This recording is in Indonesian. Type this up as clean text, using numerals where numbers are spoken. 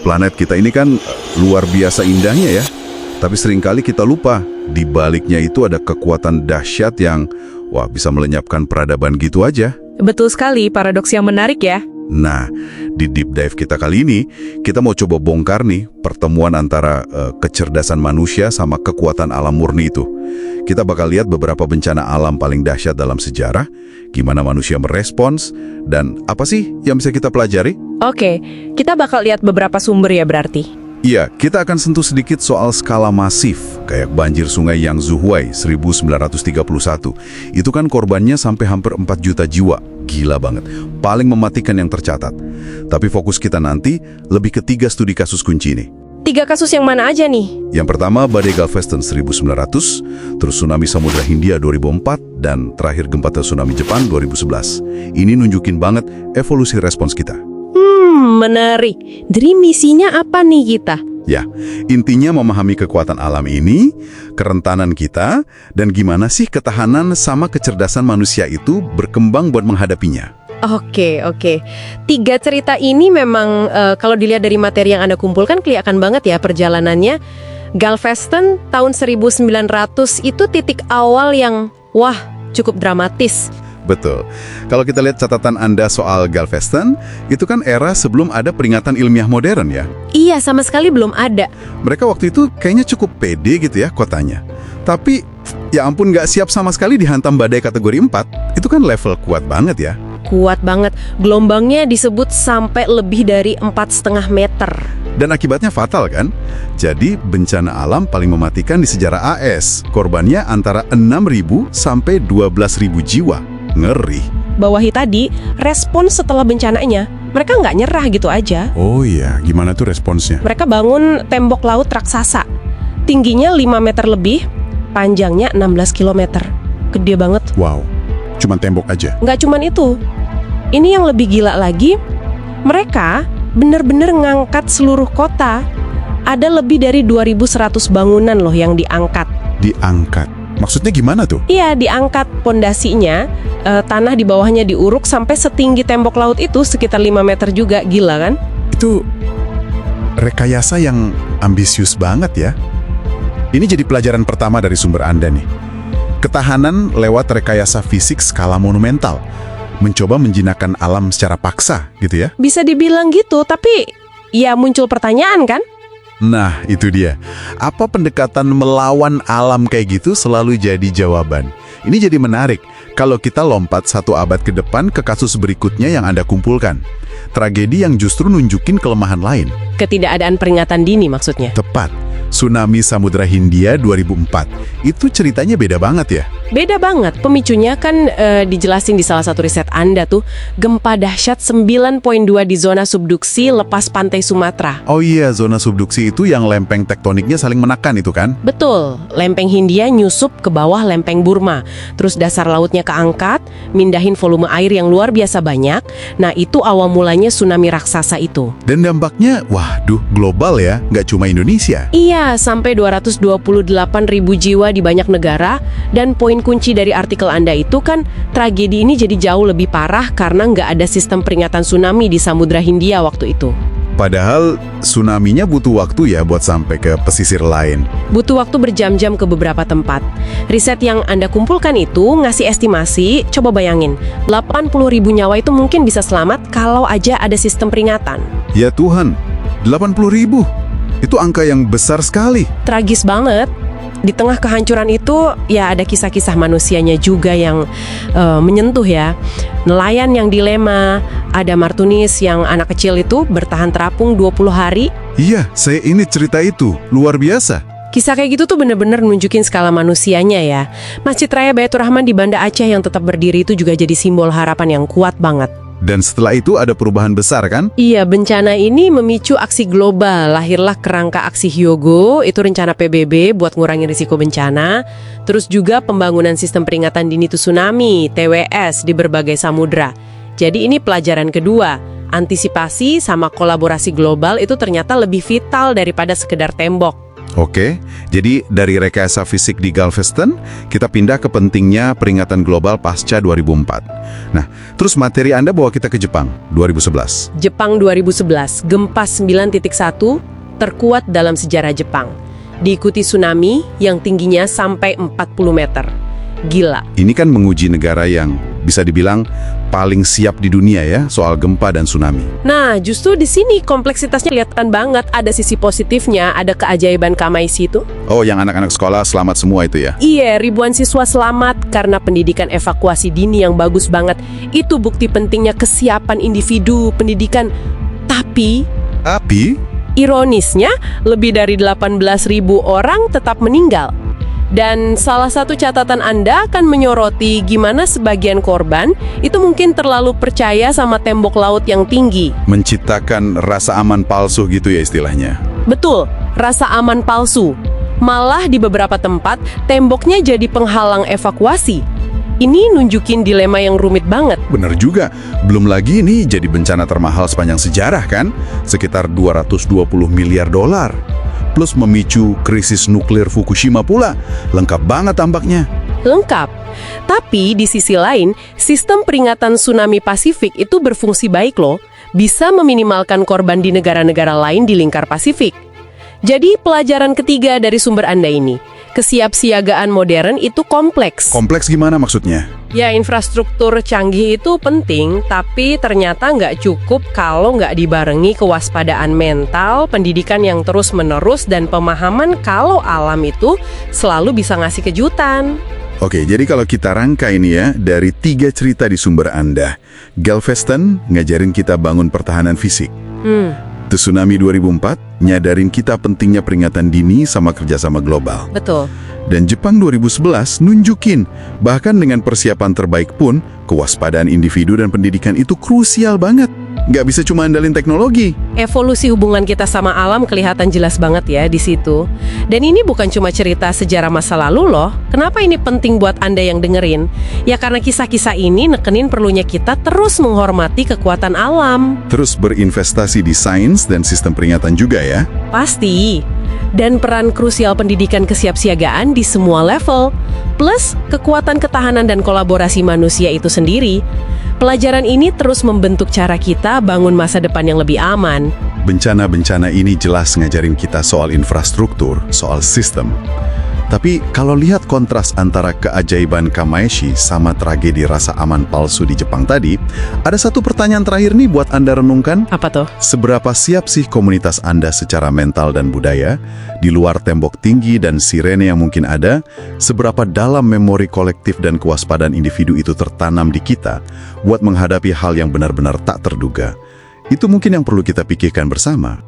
Planet kita ini kan luar biasa indahnya ya. Tapi seringkali kita lupa, di baliknya itu ada kekuatan dahsyat yang, wah, bisa melenyapkan peradaban gitu aja. Betul sekali, paradoks yang menarik ya. Nah, di deep dive kita kali ini, kita mau coba bongkar nih pertemuan antara kecerdasan manusia sama kekuatan alam murni itu. Kita bakal lihat beberapa bencana alam paling dahsyat dalam sejarah, gimana manusia merespons, dan apa sih yang bisa kita pelajari? Oke, kita bakal lihat beberapa sumber ya berarti. Iya, kita akan sentuh sedikit soal skala masif, kayak banjir sungai Yangtze Huai 1931. Itu kan korbannya sampai hampir 4 juta jiwa. Gila banget. Paling mematikan yang tercatat. Tapi fokus kita nanti lebih ke 3 studi kasus kunci ini. 3 kasus yang mana aja nih? Yang pertama, badai Galveston 1900, terus tsunami Samudra Hindia 2004, dan terakhir gempa tsunami Jepang 2011. Ini nunjukin banget evolusi respons kita. Menarik. Jadi misinya apa nih kita? Ya, intinya memahami kekuatan alam ini, kerentanan kita, dan gimana sih ketahanan sama kecerdasan manusia itu berkembang buat menghadapinya. Oke. 3 cerita ini memang kalau dilihat dari materi yang Anda kumpulkan kelihatan banget ya perjalanannya. Galveston tahun 1900 itu titik awal yang, wah, cukup dramatis. Betul. Kalau kita lihat catatan Anda soal Galveston, itu kan era sebelum ada peringatan ilmiah modern ya. Iya, sama sekali belum ada. Mereka waktu itu kayaknya cukup pede gitu ya kotanya. Tapi, ya ampun nggak siap sama sekali dihantam badai kategori 4. Itu kan level kuat banget ya. Kuat banget. Gelombangnya disebut sampai lebih dari 4,5 meter. Dan akibatnya fatal kan? Jadi bencana alam paling mematikan di sejarah AS. Korbannya antara 6.000 sampai 12.000 jiwa. Ngeri. Bawahi tadi, respons setelah bencananya, mereka nggak nyerah gitu aja. Oh iya, gimana tuh responsnya? Mereka bangun tembok laut raksasa. Tingginya 5 meter lebih, panjangnya 16 kilometer. Gede banget. Wow, cuman tembok aja? Nggak cuman itu. Ini yang lebih gila lagi, mereka bener-bener ngangkat seluruh kota. Ada lebih dari 2.100 bangunan loh yang diangkat. Diangkat? Maksudnya gimana tuh? Iya, diangkat pondasinya, tanah di bawahnya diuruk sampai setinggi tembok laut itu sekitar 5 meter juga. Gila kan? Itu rekayasa yang ambisius banget ya. Ini jadi pelajaran pertama dari sumber Anda nih. Ketahanan lewat rekayasa fisik skala monumental. Mencoba menjinakkan alam secara paksa gitu ya. Bisa dibilang gitu, tapi ya muncul pertanyaan kan? Nah, itu dia. Apa pendekatan melawan alam kayak gitu selalu jadi jawaban? Ini jadi menarik kalau kita lompat 1 abad ke depan ke kasus berikutnya yang Anda kumpulkan. Tragedi yang justru nunjukin kelemahan lain. Ketidakadaan peringatan dini maksudnya. Tepat. Tsunami Samudra Hindia 2004. Itu ceritanya beda banget ya? Beda banget. Pemicunya kan dijelasin di salah satu riset Anda tuh. Gempa dahsyat 9.2 di zona subduksi lepas pantai Sumatera. Oh iya, zona subduksi itu yang lempeng tektoniknya saling menekan itu kan? Betul. Lempeng Hindia nyusup ke bawah lempeng Burma. Terus dasar lautnya keangkat, mindahin volume air yang luar biasa banyak. Nah, itu awal mulanya tsunami raksasa itu. Dan dampaknya, waduh, global ya, nggak cuma Indonesia. Iya, sampai 228.000 jiwa di banyak negara. Dan poin kunci dari artikel Anda itu kan, tragedi ini jadi jauh lebih parah karena nggak ada sistem peringatan tsunami di Samudra Hindia waktu itu. Padahal tsunami-nya butuh waktu ya buat sampai ke pesisir lain. Butuh waktu berjam-jam ke beberapa tempat. Riset yang Anda kumpulkan itu ngasih estimasi, coba bayangin, 80.000 nyawa itu mungkin bisa selamat kalau aja ada sistem peringatan. Ya Tuhan, 80.000. Itu angka yang besar sekali. Tragis banget. Di tengah kehancuran itu, ya ada kisah-kisah manusianya juga yang menyentuh ya. Nelayan yang dilema, ada martunis yang anak kecil itu bertahan terapung 20 hari. Iya, saya ini cerita itu. Luar biasa. Kisah kayak gitu tuh bener-bener nunjukin skala manusianya ya. Masjid Raya Baitur Rahman di Banda Aceh yang tetap berdiri itu juga jadi simbol harapan yang kuat banget. Dan setelah itu ada perubahan besar kan? Iya, bencana ini memicu aksi global. Lahirlah kerangka aksi Hyogo, itu rencana PBB buat ngurangin risiko bencana. Terus juga pembangunan sistem peringatan dini tsunami, TWS, di berbagai samudra. Jadi ini pelajaran kedua. Antisipasi sama kolaborasi global itu ternyata lebih vital daripada sekedar tembok. Oke, jadi dari rekayasa fisik di Galveston, kita pindah ke pentingnya peringatan global pasca 2004. Nah, terus materi Anda bawa kita ke Jepang, 2011. Jepang 2011, gempa 9.1 terkuat dalam sejarah Jepang. Diikuti tsunami yang tingginya sampai 40 meter. Gila. Ini kan menguji negara yang bisa dibilang paling siap di dunia ya soal gempa dan tsunami. Nah, justru di sini kompleksitasnya kelihatan banget. Ada sisi positifnya, ada keajaiban Kamaisi itu. Oh, yang anak-anak sekolah selamat semua itu ya? Iya, ribuan siswa selamat karena pendidikan evakuasi dini yang bagus banget. Itu bukti pentingnya kesiapan individu pendidikan. Tapi, ironisnya, lebih dari 18.000 orang tetap meninggal. Dan salah satu catatan Anda akan menyoroti gimana sebagian korban itu mungkin terlalu percaya sama tembok laut yang tinggi. Menciptakan rasa aman palsu gitu ya istilahnya. Betul, rasa aman palsu. Malah di beberapa tempat, temboknya jadi penghalang evakuasi. Ini nunjukin dilema yang rumit banget. Bener juga, belum lagi ini jadi bencana termahal sepanjang sejarah kan? Sekitar 220 miliar dolar. Plus memicu krisis nuklir Fukushima pula. Lengkap banget tampaknya. Lengkap. Tapi di sisi lain, sistem peringatan tsunami Pasifik itu berfungsi baik loh. Bisa meminimalkan korban di negara-negara lain di lingkar Pasifik. Jadi pelajaran ketiga dari sumber Anda ini, kesiapsiagaan modern itu kompleks. Kompleks gimana maksudnya? Ya, infrastruktur canggih itu penting, tapi ternyata nggak cukup kalau nggak dibarengi kewaspadaan mental, pendidikan yang terus-menerus, dan pemahaman kalau alam itu selalu bisa ngasih kejutan. Oke, jadi kalau kita rangka ini ya, dari 3 cerita di sumber Anda. Galveston ngajarin kita bangun pertahanan fisik. Tsunami 2004 nyadarin kita pentingnya peringatan dini sama kerjasama global. Betul. Dan Jepang 2011 nunjukin, bahkan dengan persiapan terbaik pun, kewaspadaan individu dan pendidikan itu krusial banget. Nggak bisa cuma andalin teknologi. Evolusi hubungan kita sama alam kelihatan jelas banget ya di situ. Dan ini bukan cuma cerita sejarah masa lalu loh. Kenapa ini penting buat Anda yang dengerin? Ya karena kisah-kisah ini nekenin perlunya kita terus menghormati kekuatan alam. Terus berinvestasi di sains dan sistem peringatan juga ya. Pasti. Dan peran krusial pendidikan kesiapsiagaan di semua level. Plus, kekuatan ketahanan dan kolaborasi manusia itu sendiri. Pelajaran ini terus membentuk cara kita bangun masa depan yang lebih aman. Bencana-bencana ini jelas ngajarin kita soal infrastruktur, soal sistem. Tapi kalau lihat kontras antara keajaiban Kamaisi sama tragedi rasa aman palsu di Jepang tadi, ada satu pertanyaan terakhir nih buat Anda renungkan. Apa tuh? Seberapa siap sih komunitas Anda secara mental dan budaya? Di luar tembok tinggi dan sirene yang mungkin ada, seberapa dalam memori kolektif dan kewaspadaan individu itu tertanam di kita buat menghadapi hal yang benar-benar tak terduga? Itu mungkin yang perlu kita pikirkan bersama.